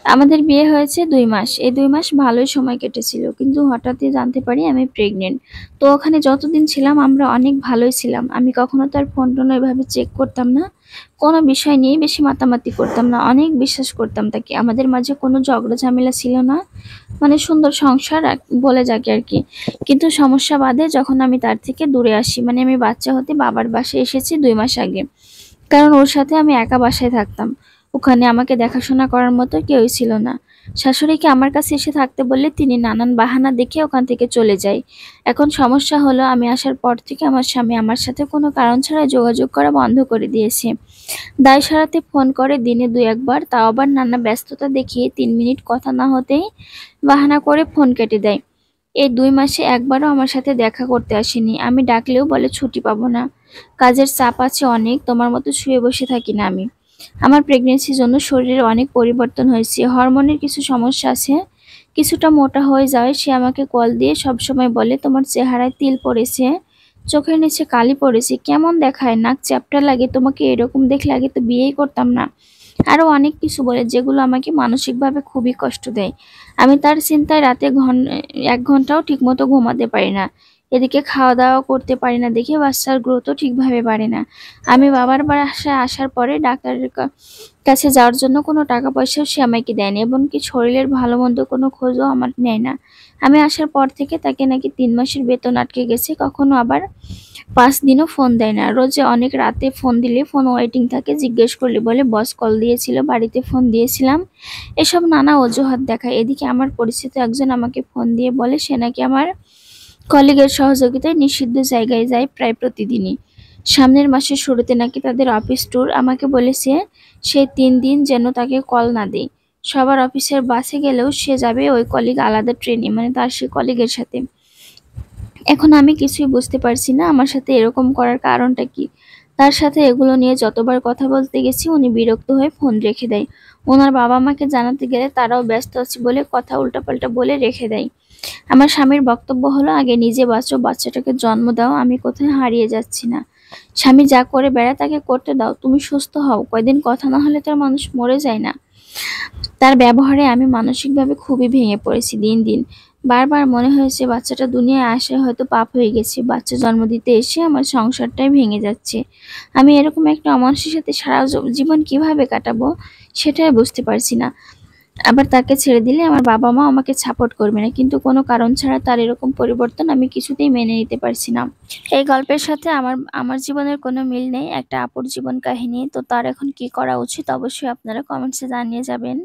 আমাদের বিয়ে হয়েছে ২ মাস। এই ২ মাস ভালোই সময় কেটেছিল। কিন্তু হঠাৎই জানতে পারি আমি প্রেগনেন্ট। তো ওখানে যতদিন ছিলাম আমরা অনেক ভালোই ছিলাম। আমি কখনো তার ফোন-টোন এভাবে চেক করতাম না। কোনো বিষয় নিয়ে বেশি মাতামাতি করতাম না। অনেক বিশ্বাস করতাম তাকে। আমাদের মাঝে কোনো ঝগড়া ঝামেলা ছিল না। মানে সুন্দর সংসার বলে যাকে আরকি। কিন্তু সমস্যা বাধে যখন আমি তার থেকে দূরে আসি। মানে আমি বাচ্চা হতে বাবার বাসায় এসেছি ২ মাস আগে। কারণ ওর সাথে আমি একা বাসায় থাকতাম। ওখানে আমাকে দেখাশোনা করার মতো কেউই ছিল না। শাশুড়িকে আমার কাছে এসে থাকতে বললে তিনি নানান বাহানা দেখিয়ে ওখান থেকে চলে যায়। এখন সমস্যা হলো আমি আসার পর থেকে আমার স্বামী আমার সাথে কোনো কারণ ছাড়া যোগাযোগ করা বন্ধ করে দিয়েছে। দায় সারাতে ফোন করে দিনে ২-১ বার, তাও আবার নানা ব্যস্ততা দেখিয়ে ৩ মিনিট কথা না হতেই বাহানা করে ফোন কেটে দেয়। এই ২ মাসে একবারও আমার সাথে দেখা করতে আসেনি। আমি ডাকলেও বলে ছুটি পাবো না। কাজের চাপ আছে অনেক, তোমার মতো শুয়ে বসে থাকি না আমি। আমার প্রেগন্যান্সির জন্য শরীরে অনেক পরিবর্তন হয়েছে। হরমোনের কিছু সমস্যা আছে। কিছুটা মোটা হয়ে যাওয়ায় সে আমাকে কল দিয়ে সবসময় বলে, "তোমার চেহারায় তিল পড়েছে, চোখের নিচে কালি পড়েছে। কেমন দেখায়? নাক চ্যাপ্টা লাগে। তোমাকে এরকম দেখলে আগে তো বিয়েই করতাম না।" আরো অনেক কিছু বলে যেগুলো আমাকে মানসিকভাবে খুবই কষ্ট দেয়। আমি তার চিন্তায় রাতে ১ ঘন্টাও ঠিকমতো ঘুমাতে পারি না। এদিকে খাওয়া-দাওয়া করতে পারি না দেখে বাচ্চার গ্রোথও ঠিকভাবে বাড়ে না। আমি বাবার বাসায় আসার পরে ডাক্তারের কাছে যাওয়ার জন্য কোনো টাকা পয়সাও সে আমাকে দেয়নি। এমনকি শরীরের ভালো-মন্দ কোনো খোঁজও আমার নেয় না। আমি আসার পর থেকে তাকে নাকি ৩ মাসের বেতন আটকে গেছে। কখনো আবার ৫ দিনও ফোন দেয় না। রোজ অনেক রাতে ফোন দিলে ফোন ওয়েটিং থাকে। জিজ্ঞেস করলে বলে, "বস কল দিয়েছিল, বাড়িতে ফোন দিয়েছিলাম।" এসব নানা অজুহাত দেখায়। এদিকে আমার পরিচিত একজন আমাকে ফোন দিয়ে বলে সে নাকি আমার কলিগের সহযোগিতায় নিষিদ্ধ জায়গায় যায় প্রায় প্রতিদিনই। সামনের মাসের শুরুতে নাকি তাদের অফিস ট্যুর। আমাকে বলেছে সে ৩ দিন যেন তাকে কল না দেই। সবার অফিসের বাসে গেলেও সে যাবে ওই কলিগ আলাদা ট্রেনে, মানে তার সে কলিগের সাথে। এখন আমি কিছুই বুঝতে পারছি না আমার সাথে এরকম করার কারণটা কি? তার সাথে এগুলো নিয়ে যতবার কথা বলতে গেছি উনি বিরক্ত হয়ে ফোন রেখে দেয়। উনার বাবা-মাকে জানাতে গেলে তারাও ব্যস্ত আছে বলে কথা উল্টাপাল্টা বলে রেখে দেয়। আমার স্বামীর বক্তব্য হলো, "আগে নিজে বাঁচো, বাচ্চাটাকে জন্ম দাও। আমি কোথায় হারিয়ে যাচ্ছি না। স্বামী যা করে বেড়ায় তাকে করতে দাও। তুমি সুস্থ হও। কয়দিন কথা না হলে তো আর মানুষ মরে যায় না।" তার ব্যবহারে আমি মানসিকভাবে খুবই ভেঙে পড়েছি দিন, দিন। বারবার মনে হয়েছে বাচ্চাটা দুনিয়ায় আসায় হয়তো পাপ হয়ে গেছে। বাচ্চা জন্ম দিতে এসে আমার সংসারটাই ভেঙে যাচ্ছে। আমি এরকম একটা অমানুষের সাথে সারা জীবন কিভাবে কাটাবো সেটাই বুঝতে পারছি না। আবার তাকে ছেড়ে দিলে আমার বাবা-মা আমাকে সাপোর্ট করবে না। কিন্তু কোনো কারণ ছাড়া তার এরকম পরিবর্তন আমি কিছুতেই মেনে নিতে পারছি না। এই গল্পের সাথে আমার জীবনের কোনো মিল নেই। একটা আপুর জীবন কাহিনী। তো তার এখন কি করা উচিত অবশ্যই আপনারা কমেন্টসে জানিয়ে যাবেন।